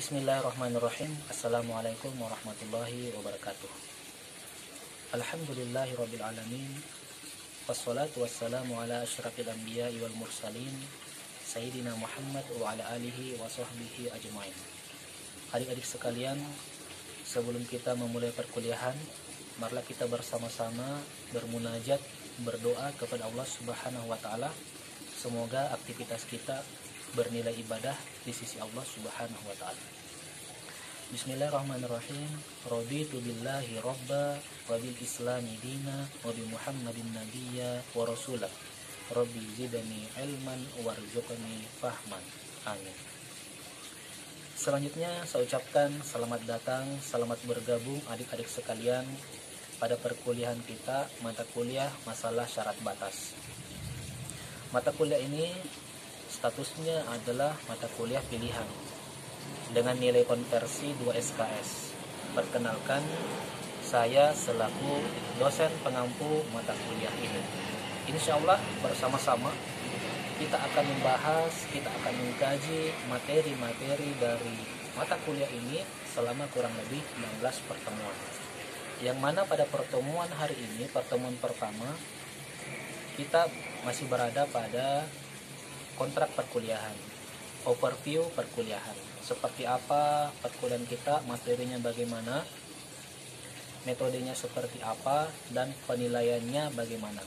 Bismillahirrahmanirrahim. Assalamualaikum warahmatullahi wabarakatuh. Alhamdulillahirabbil alamin. Wassalatu wassalamu ala asyrafil anbiya'i wal mursalin Sayyidina Muhammad wa ala alihi wa sahbihi ajmain. Adik-adik sekalian, sebelum kita memulai perkuliahan, marilah kita bersama-sama bermunajat, berdoa kepada Allah Subhanahu wa taala. Semoga aktivitas kita bernilai ibadah di sisi Allah Subhanahu wa taala. Bismillahirrahmanirrahim. Raditu billahi rabba wa bil islami dina wa bi Muhammadin nabiyya wa rasulah. Rabbi zidni ilman warzuqni fahman. Amin. Selanjutnya saya ucapkan selamat datang, selamat bergabung adik-adik sekalian pada perkuliahan kita, mata kuliah masalah syarat batas. Mata kuliah ini statusnya adalah mata kuliah pilihan dengan nilai konversi 2 SKS. Perkenalkan, saya selaku dosen pengampu mata kuliah ini. Insya Allah bersama-sama kita akan membahas, kita akan mengkaji materi-materi dari mata kuliah ini selama kurang lebih 16 pertemuan. Yang mana pada pertemuan hari ini, pertemuan pertama, kita masih berada pada kontrak perkuliahan, overview perkuliahan. Seperti apa perkuliahan kita, materinya bagaimana, metodenya seperti apa, dan penilaiannya bagaimana.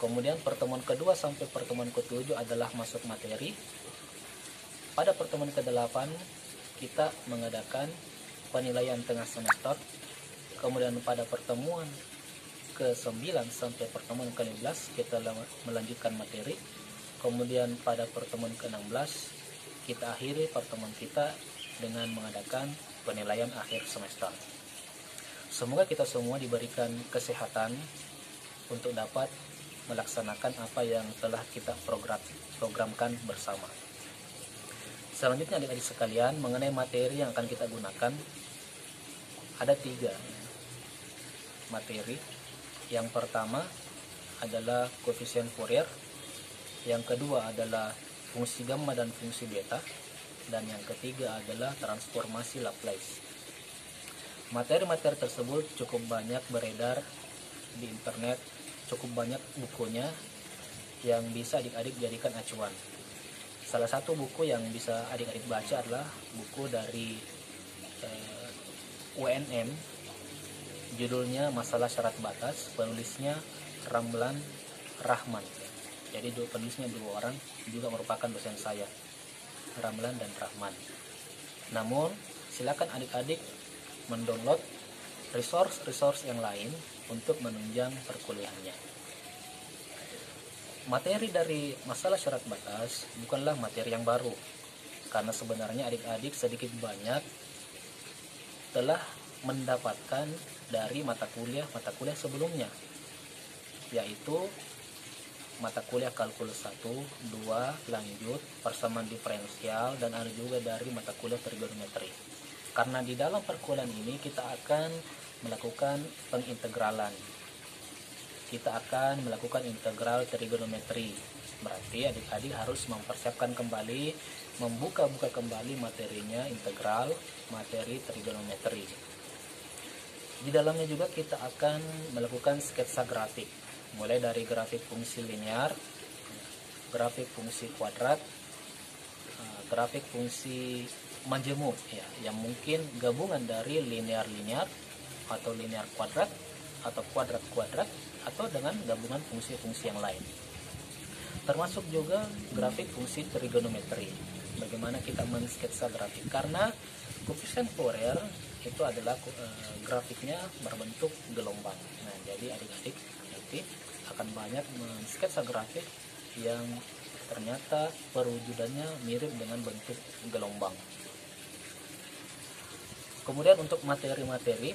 Kemudian pertemuan kedua sampai pertemuan ke-7 adalah masuk materi. Pada pertemuan ke-8 kita mengadakan penilaian tengah semester. Kemudian pada pertemuan ke-9 sampai pertemuan ke-15 kita melanjutkan materi. Kemudian pada pertemuan ke-16 kita akhiri pertemuan kita dengan mengadakan penilaian akhir semester. Semoga kita semua diberikan kesehatan untuk dapat melaksanakan apa yang telah kita programkan bersama. Selanjutnya adik-adik sekalian, mengenai materi yang akan kita gunakan, ada 3 materi. Yang pertama adalah koefisien Fourier, yang kedua adalah fungsi gamma dan fungsi beta, dan yang ketiga adalah transformasi Laplace. Materi-materi tersebut cukup banyak beredar di internet, cukup banyak bukunya yang bisa adik-adik jadikan acuan. Salah satu buku yang bisa adik-adik baca adalah buku dari UNM, judulnya Masalah Syarat Batas, penulisnya Ramlan Rahman. Jadi penulisnya 2 orang, juga merupakan dosen saya, Ramlan dan Rahman. Namun silakan adik-adik mendownload resource yang lain untuk menunjang perkuliahannya. Materi dari masalah syarat batas bukanlah materi yang baru, karena sebenarnya adik-adik sedikit banyak telah mendapatkan dari mata kuliah sebelumnya, yaitu mata kuliah kalkulus 1, 2, lanjut, persamaan diferensial, dan ada juga dari mata kuliah trigonometri. Karena di dalam perkuliahan ini kita akan melakukan pengintegralan. Kita akan melakukan integral trigonometri. Berarti adik-adik harus mempersiapkan kembali, membuka-buka kembali materinya integral, materi trigonometri. Di dalamnya juga kita akan melakukan sketsa grafik, mulai dari grafik fungsi linear, grafik fungsi kuadrat, grafik fungsi majemuk, yang mungkin gabungan dari linear-linear atau linear kuadrat atau kuadrat-kuadrat, atau dengan gabungan fungsi-fungsi yang lain. Termasuk juga grafik fungsi trigonometri, bagaimana kita mensketsa grafik, karena koefisien Fourier itu adalah grafiknya berbentuk gelombang. Nah, jadi adik-adik nanti akan banyak mensketsa grafik yang ternyata perwujudannya mirip dengan bentuk gelombang. Kemudian untuk materi-materi,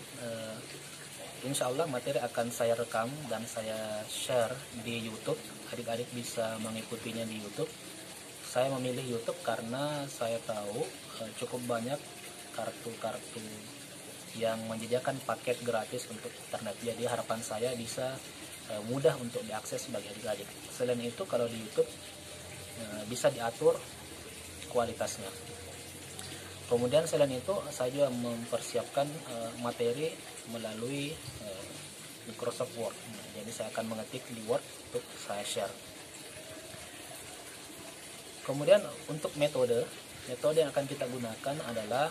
insya Allah materi akan saya rekam dan saya share di YouTube. Adik-adik bisa mengikutinya di YouTube. Saya memilih YouTube karena saya tahu cukup banyak kartu-kartu yang menyediakan paket gratis untuk internet. Jadi harapan saya bisa mudah untuk diakses bagi adik-adik. Selain itu, kalau di YouTube bisa diatur kualitasnya. Kemudian selain itu saya juga mempersiapkan materi melalui Microsoft Word. Nah, jadi saya akan mengetik di Word untuk saya share. Kemudian untuk metode yang akan kita gunakan adalah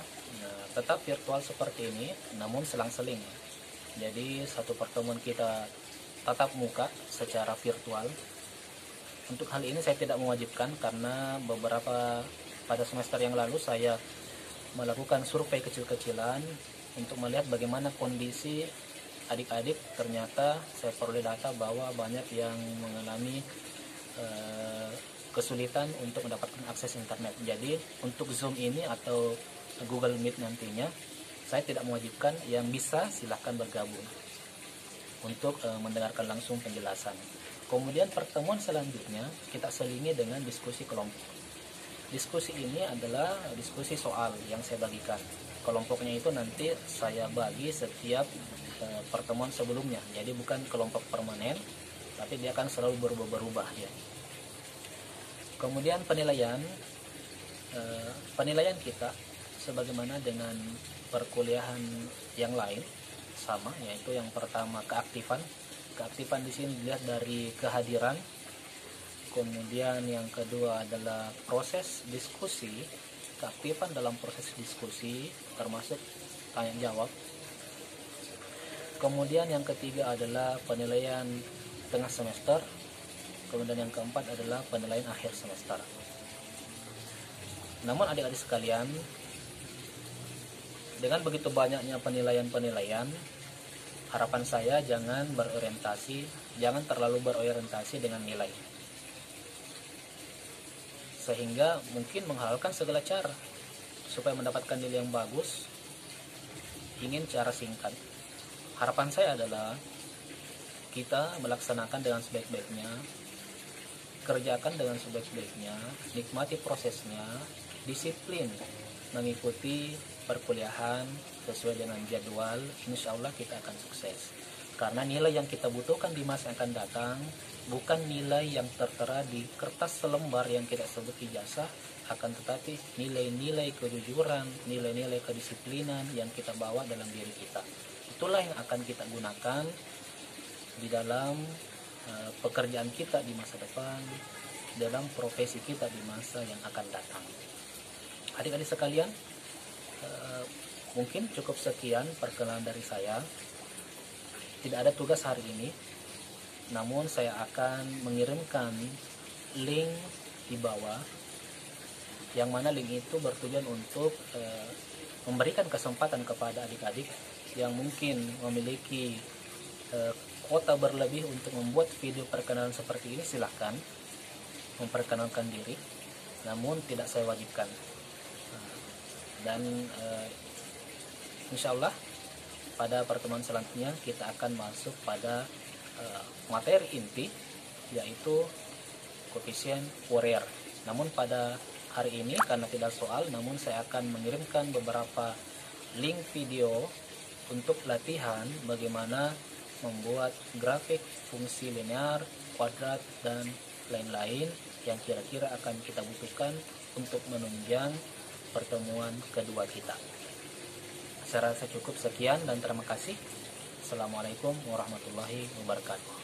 tetap virtual seperti ini, namun selang-seling. Jadi satu pertemuan kita tatap muka secara virtual. Untuk hal ini saya tidak mewajibkan karena pada semester yang lalu saya melakukan survei kecil-kecilan untuk melihat bagaimana kondisi adik-adik. Ternyata saya peroleh data bahwa banyak yang mengalami kesulitan untuk mendapatkan akses internet. Jadi untuk Zoom ini atau Google Meet nantinya saya tidak mewajibkan, yang bisa silahkan bergabung untuk mendengarkan langsung penjelasan. Kemudian pertemuan selanjutnya kita selingi dengan diskusi kelompok. Diskusi ini adalah diskusi soal yang saya bagikan. Kelompoknya itu nanti saya bagi setiap pertemuan sebelumnya. Jadi bukan kelompok permanen, tapi dia akan selalu berubah-ubah ya. Kemudian penilaian kita sebagaimana dengan perkuliahan yang lain sama, yaitu yang pertama keaktifan. Keaktifan di sini dilihat dari kehadiran. Kemudian yang kedua adalah proses diskusi, keaktifan dalam proses diskusi termasuk tanya jawab. Kemudian yang ketiga adalah penilaian tengah semester. Kemudian yang keempat adalah penilaian akhir semester. Namun adik-adik sekalian, dengan begitu banyaknya penilaian, harapan saya jangan terlalu berorientasi dengan nilai, sehingga mungkin menghalalkan segala cara supaya mendapatkan nilai yang bagus, ingin cara singkat. Harapan saya adalah kita melaksanakan dengan sebaik-baiknya, kerjakan dengan sebaik-baiknya, nikmati prosesnya, disiplin mengikuti perkuliahan sesuai dengan jadwal. Insya Allah kita akan sukses, karena nilai yang kita butuhkan di masa yang akan datang bukan nilai yang tertera di kertas selembar yang kita sebut ijazah, akan tetapi nilai-nilai kejujuran, nilai-nilai kedisiplinan yang kita bawa dalam diri kita. Itulah yang akan kita gunakan di dalam pekerjaan kita di masa depan, dalam profesi kita di masa yang akan datang. Adik-adik sekalian, mungkin cukup sekian perkenalan dari saya. Tidak ada tugas hari ini, namun saya akan mengirimkan link di bawah, yang mana link itu bertujuan untuk memberikan kesempatan kepada adik-adik yang mungkin memiliki kuota berlebih untuk membuat video perkenalan seperti ini. Silahkan memperkenalkan diri, namun tidak saya wajibkan. Dan insya Allah pada pertemuan selanjutnya kita akan masuk pada materi inti, yaitu koefisien Fourier. Namun pada hari ini karena tidak soal, namun saya akan mengirimkan beberapa link video untuk latihan bagaimana membuat grafik fungsi linear, kuadrat, dan lain-lain yang kira-kira akan kita butuhkan untuk menunjang pertemuan kedua kita. Saya rasa cukup sekian dan terima kasih. Assalamualaikum warahmatullahi wabarakatuh.